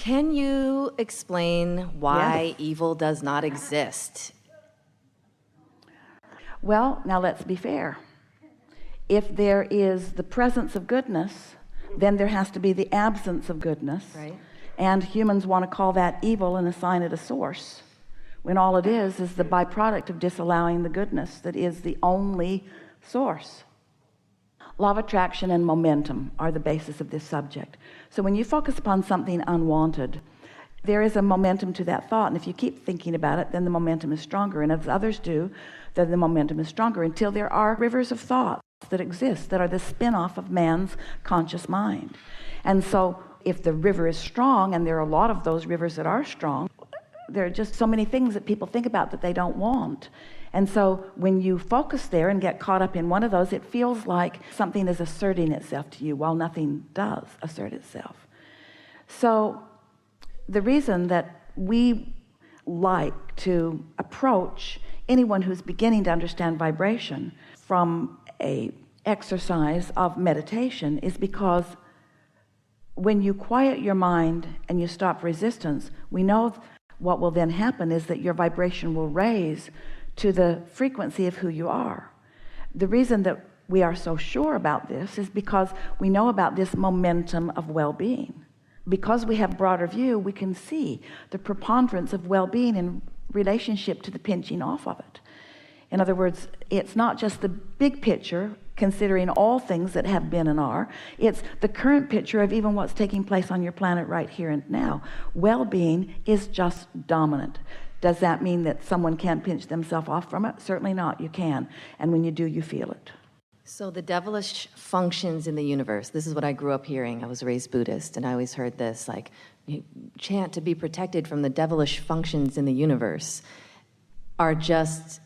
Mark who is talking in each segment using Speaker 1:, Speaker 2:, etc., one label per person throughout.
Speaker 1: Can you explain why
Speaker 2: Yes.
Speaker 1: evil does not exist?
Speaker 2: Well, now let's be fair. If there is the presence of goodness, then there has to be the absence of goodness.
Speaker 1: Right.
Speaker 2: And humans want to call that evil and assign it a source, when all it is the byproduct of disallowing the goodness that is the only source. Law of attraction and momentum are the basis of this subject. So when you focus upon something unwanted, there is a momentum to that thought, and if you keep thinking about it, then the momentum is stronger, and as others do, then the momentum is stronger, until there are rivers of thought that exist that are the spin-off of man's conscious mind. And so if the river is strong, and there are a lot of those rivers that are strong, there are just so many things that people think about that they don't want. And so when you focus there and get caught up in one of those, it feels like something is asserting itself to you while nothing does assert itself. So the reason that we like to approach anyone who's beginning to understand vibration from a exercise of meditation is because when you quiet your mind and you stop resistance, we know what will then happen is that your vibration will raise to the frequency of who you are. The reason that we are so sure about this is because we know about this momentum of well-being. Because we have broader view, we can see the preponderance of well-being in relationship to the pinching off of it. In other words, it's not just the big picture considering all things that have been and are, it's the current picture of even what's taking place on your planet right here and now. Well-being is just dominant. Does that mean that someone can't pinch themselves off from it? Certainly not. You can. And when you do, you feel it.
Speaker 1: So the devilish functions in the universe. This is what I grew up hearing. I was raised Buddhist, and I always heard this, like, you chant to be protected from the devilish functions in the universe are just,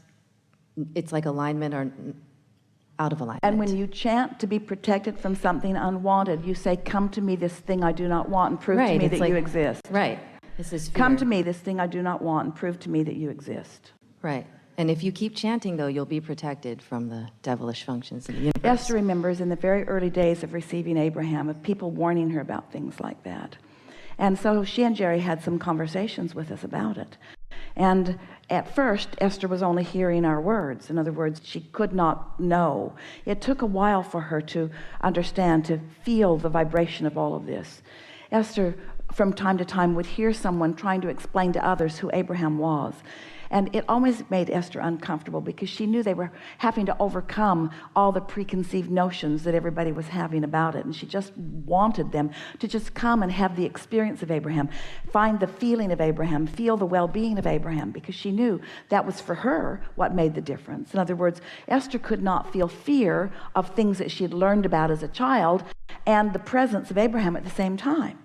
Speaker 1: it's like alignment or out of alignment.
Speaker 2: And when you chant to be protected from something unwanted, you say, come to me, this thing I do not want, and prove to me that you exist.
Speaker 1: Right. This is fear.
Speaker 2: Come to me, this thing I do not want, and prove to me that you exist.
Speaker 1: Right. And if you keep chanting, though, you'll be protected from the devilish functions in the universe.
Speaker 2: Esther remembers in the very early days of receiving Abraham, of people warning her about things like that. And so she and Jerry had some conversations with us about it. And at first, Esther was only hearing our words. In other words, she could not know. It took a while for her to understand, to feel the vibration of all of this. Esther, from time to time, would hear someone trying to explain to others who Abraham was. And it always made Esther uncomfortable because she knew they were having to overcome all the preconceived notions that everybody was having about it. And she just wanted them to just come and have the experience of Abraham, find the feeling of Abraham, feel the well-being of Abraham, because she knew that was for her what made the difference. In other words, Esther could not feel fear of things that she had learned about as a child and the presence of Abraham at the same time.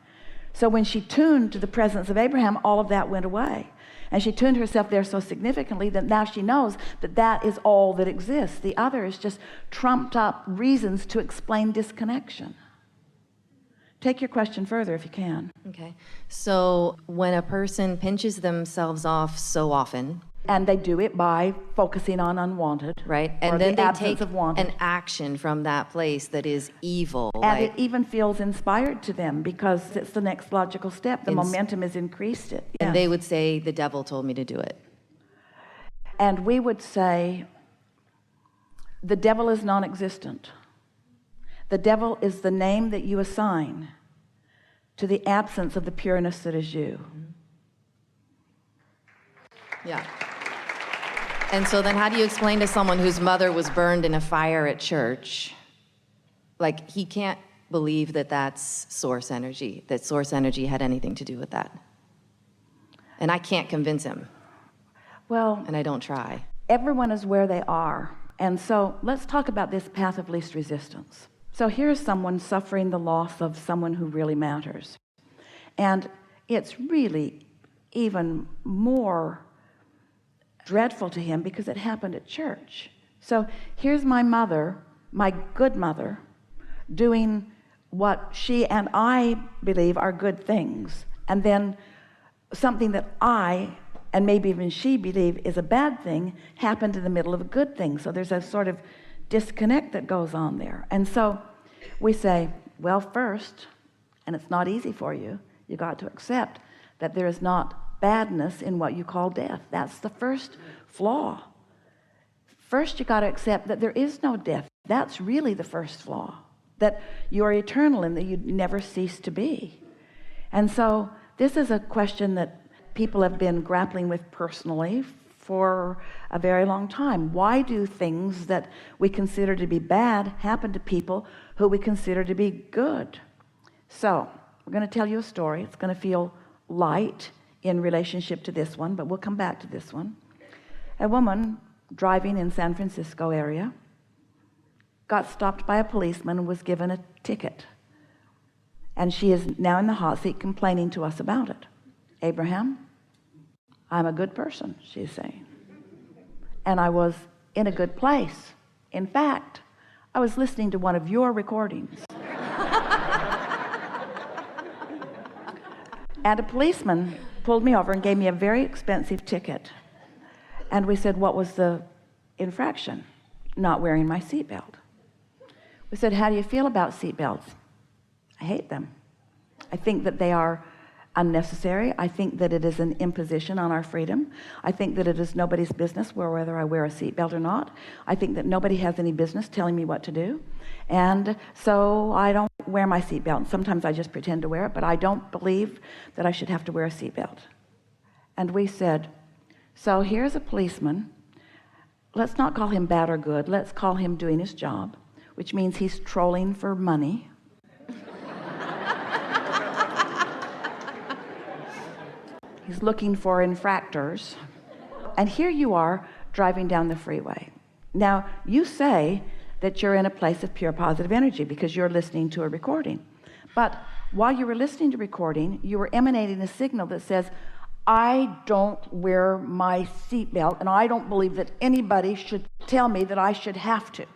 Speaker 2: So when she tuned to the presence of Abraham, all of that went away. And she tuned herself there so significantly that now she knows that that is all that exists. The other is just trumped up reasons to explain disconnection. Take your question further if you can.
Speaker 1: Okay. So when a person pinches themselves off so often,
Speaker 2: and they do it by focusing on unwanted,
Speaker 1: right?
Speaker 2: And
Speaker 1: or
Speaker 2: then
Speaker 1: the
Speaker 2: they
Speaker 1: take
Speaker 2: take of wanted.
Speaker 1: an action from that place that is evil.
Speaker 2: And it even feels inspired to them because it's the next logical step. The momentum has increased it.
Speaker 1: And they would say, the devil told me to do it.
Speaker 2: And we would say, the devil is non-existent. The devil is the name that you assign to the absence of the pureness that is you.
Speaker 1: Yeah. And so then how do you explain to someone whose mother was burned in a fire at church, like he can't believe that that's source energy, that source energy had anything to do with that? And I can't convince him.
Speaker 2: Well,
Speaker 1: and I don't try.
Speaker 2: Everyone is where they are. And so let's talk about this path of least resistance. So here's someone suffering the loss of someone who really matters. And it's really even more dreadful to him because it happened at church. So here's my mother, my good mother, doing what she and I believe are good things, and then something that I and maybe even she believe is a bad thing happened in the middle of a good thing. So there's a sort of disconnect that goes on there. And so we say, well, first, and it's not easy for you, You got to accept that there is not badness in what you call death. That's the first flaw. First, you got to accept that there is no death. That's really the first flaw, that you are eternal and that you never cease to be. And so this is a question that people have been grappling with personally for a very long time. Why do things that we consider to be bad happen to people who we consider to be good? So we're going to tell you a story. It's going to feel light in relationship to this one, but we'll come back to this one. A woman driving in San Francisco area got stopped by a policeman and was given a ticket. And she is now in the hot seat complaining to us about it. Abraham, I'm a good person, she's saying. And I was in a good place. In fact, I was listening to one of your recordings. And a policeman pulled me over and gave me a very expensive ticket. And we said, what was the infraction? Not wearing my seatbelt. We said, how do you feel about seatbelts? I hate them. I think that they are unnecessary. I think that it is an imposition on our freedom. I think that it is nobody's business whether I wear a seatbelt or not. I think that nobody has any business telling me what to do. And so I don't wear my seatbelt. Sometimes I just pretend to wear it, but I don't believe that I should have to wear a seatbelt. And we said, so here's a policeman. Let's not call him bad or good. Let's call him doing his job, which means he's trolling for money. He's looking for infractors. And here you are driving down the freeway. Now, you say that you're in a place of pure positive energy because you're listening to a recording. But while you were listening to recording, you were emanating a signal that says, I don't wear my seatbelt, and I don't believe that anybody should tell me that I should have to.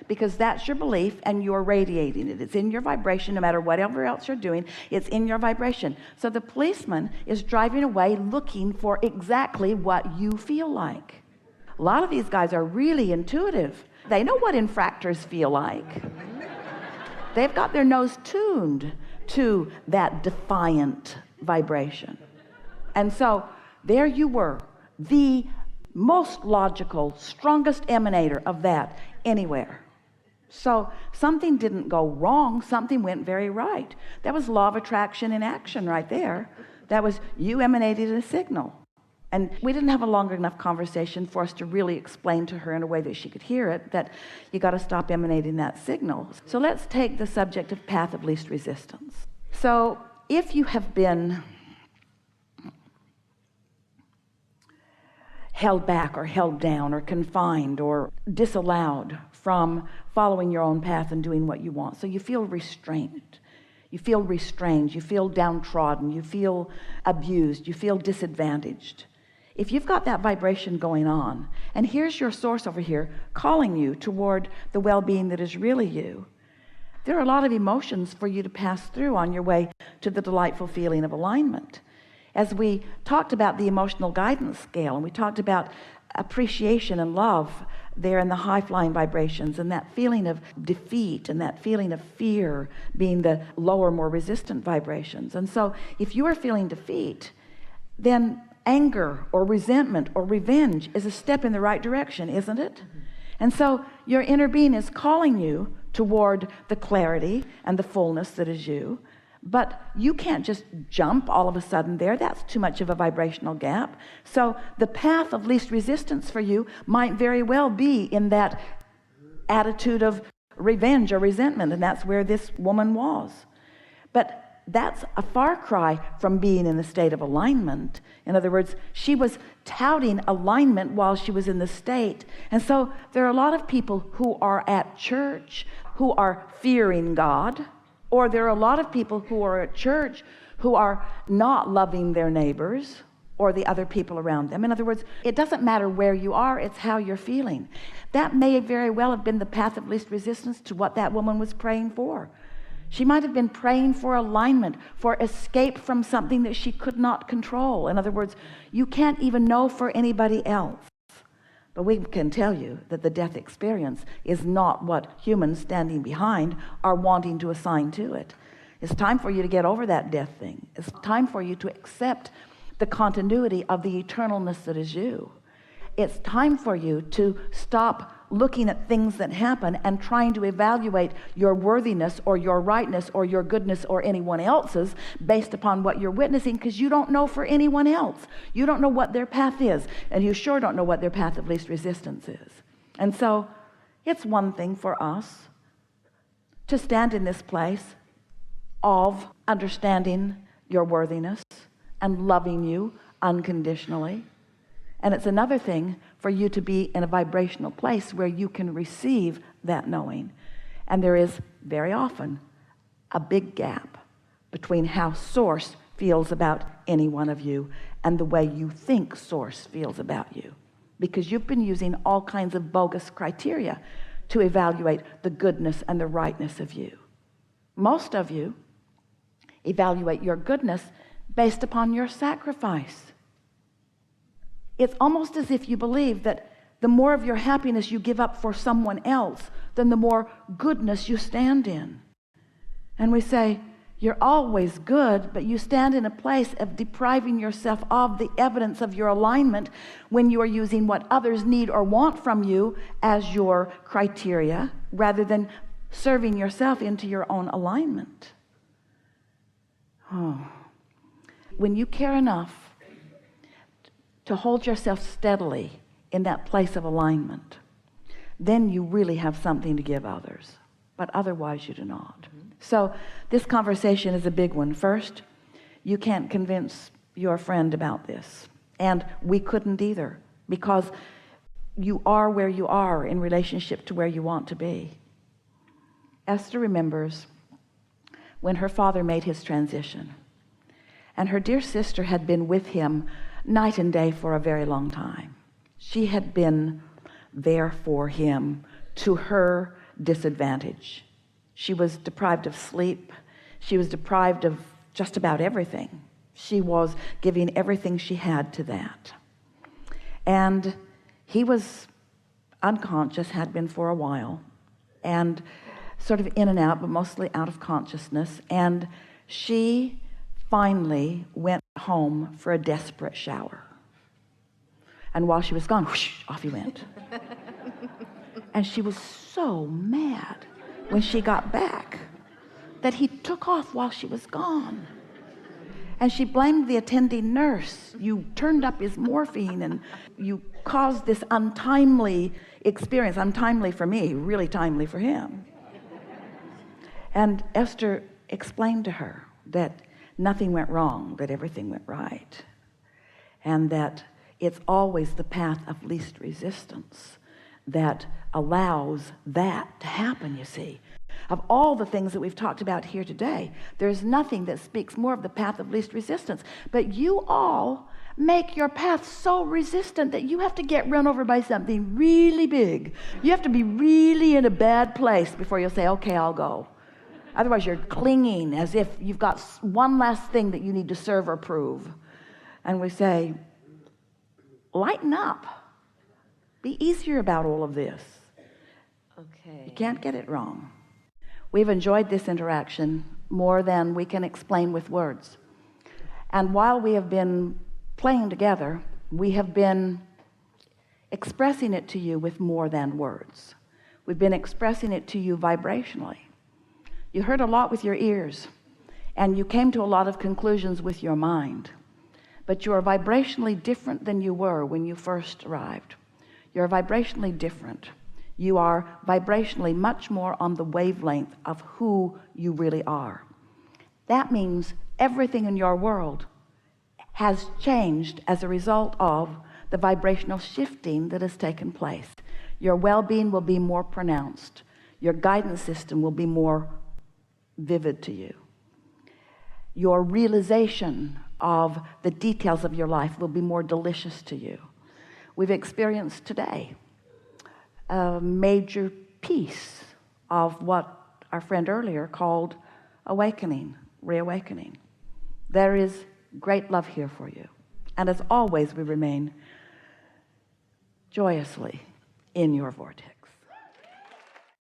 Speaker 2: Because that's your belief and you're radiating it. It's in your vibration. No matter whatever else you're doing, it's in your vibration. So the policeman is driving away looking for exactly what you feel like. A lot of these guys are really intuitive. They know what infractors feel like. They've got their nose tuned to that defiant vibration. And so there you were, the most logical, strongest emanator of that anywhere. So something didn't go wrong, something went very right. That was law of attraction in action right there. That was you emanated a signal. And we didn't have a long enough conversation for us to really explain to her in a way that she could hear it, that you got to stop emanating that signal. So let's take the subject of path of least resistance. So if you have been held back or held down or confined or disallowed from following your own path and doing what you want, so you feel restrained, you feel restrained, you feel downtrodden, you feel abused, you feel disadvantaged. If you've got that vibration going on, and here's your source over here calling you toward the well-being that is really you, there are a lot of emotions for you to pass through on your way to the delightful feeling of alignment. As we talked about the emotional guidance scale, and we talked about appreciation and love there in the high-flying vibrations, and that feeling of defeat and that feeling of fear being the lower, more resistant vibrations. And so if you are feeling defeat, then anger or resentment or revenge is a step in the right direction, isn't it? And so your inner being is calling you toward the clarity and the fullness that is you. But you can't just jump all of a sudden there. That's too much of a vibrational gap. So the path of least resistance for you might very well be in that attitude of revenge or resentment, and that's where this woman was. But that's a far cry from being in the state of alignment. In other words, she was touting alignment while she was in the state. And so there are a lot of people who are at church who are fearing God, or there are a lot of people who are at church who are not loving their neighbors or the other people around them. In other words, it doesn't matter where you are, it's how you're feeling. That may very well have been the path of least resistance to what that woman was praying for. She might have been praying for alignment, for escape from something that she could not control. In other words, you can't even know for anybody else. But we can tell you that the death experience is not what humans standing behind are wanting to assign to it. It's time for you to get over that death thing. It's time for you to accept the continuity of the eternalness that is you. It's time for you to stop looking at things that happen and trying to evaluate your worthiness or your rightness or your goodness or anyone else's based upon what you're witnessing, because you don't know for anyone else. You don't know what their path is, and you sure don't know what their path of least resistance is. And so it's one thing for us to stand in this place of understanding your worthiness and loving you unconditionally. And it's another thing for you to be in a vibrational place where you can receive that knowing. And there is very often a big gap between how Source feels about any one of you and the way you think Source feels about you, because you've been using all kinds of bogus criteria to evaluate the goodness and the rightness of you. Most of you evaluate your goodness based upon your sacrifice. It's almost as if you believe that the more of your happiness you give up for someone else, then the more goodness you stand in. And we say, you're always good, but you stand in a place of depriving yourself of the evidence of your alignment when you are using what others need or want from you as your criteria, rather than serving yourself into your own alignment. Oh. When you care enough to hold yourself steadily in that place of alignment, then you really have something to give others, but otherwise you do not. So this conversation is a big one. First, you can't convince your friend about this, and we couldn't either, because you are where you are in relationship to where you want to be. Esther remembers when her father made his transition, and her dear sister had been with him night and day for a very long time. She had been there for him to her disadvantage. She was deprived of sleep. She was deprived of just about everything. She was giving everything she had to that. And he was unconscious, had been for a while, and sort of in and out, but mostly out of consciousness. And she finally went home for a desperate shower. And while she was gone, whoosh, off he went. And she was so mad when she got back that he took off while she was gone. And she blamed the attending nurse. You turned up his morphine and you caused this untimely experience. Untimely for me, really timely for him. And Esther explained to her that nothing went wrong, that everything went right. And that it's always the path of least resistance that allows that to happen, you see. Of all the things that we've talked about here today, there's nothing that speaks more of the path of least resistance. But you all make your path so resistant that you have to get run over by something really big. You have to be really in a bad place before you'll say, okay, I'll go. Otherwise, you're clinging as if you've got one last thing that you need to serve or prove. And we say, lighten up. Be easier about all of this.
Speaker 1: Okay.
Speaker 2: You can't get it wrong. We've enjoyed this interaction more than we can explain with words. And while we have been playing together, we have been expressing it to you with more than words. We've been expressing it to you vibrationally. You heard a lot with your ears, and you came to a lot of conclusions with your mind. But you are vibrationally different than you were when you first arrived. You're vibrationally different. You are vibrationally much more on the wavelength of who you really are. That means everything in your world has changed as a result of the vibrational shifting that has taken place. Your well-being will be more pronounced. Your guidance system will be more vivid to you. Your realization of the details of your life will be more delicious to you. We've experienced today a major piece of what our friend earlier called awakening, reawakening. There is great love here for you. And as always, we remain joyously in your vortex.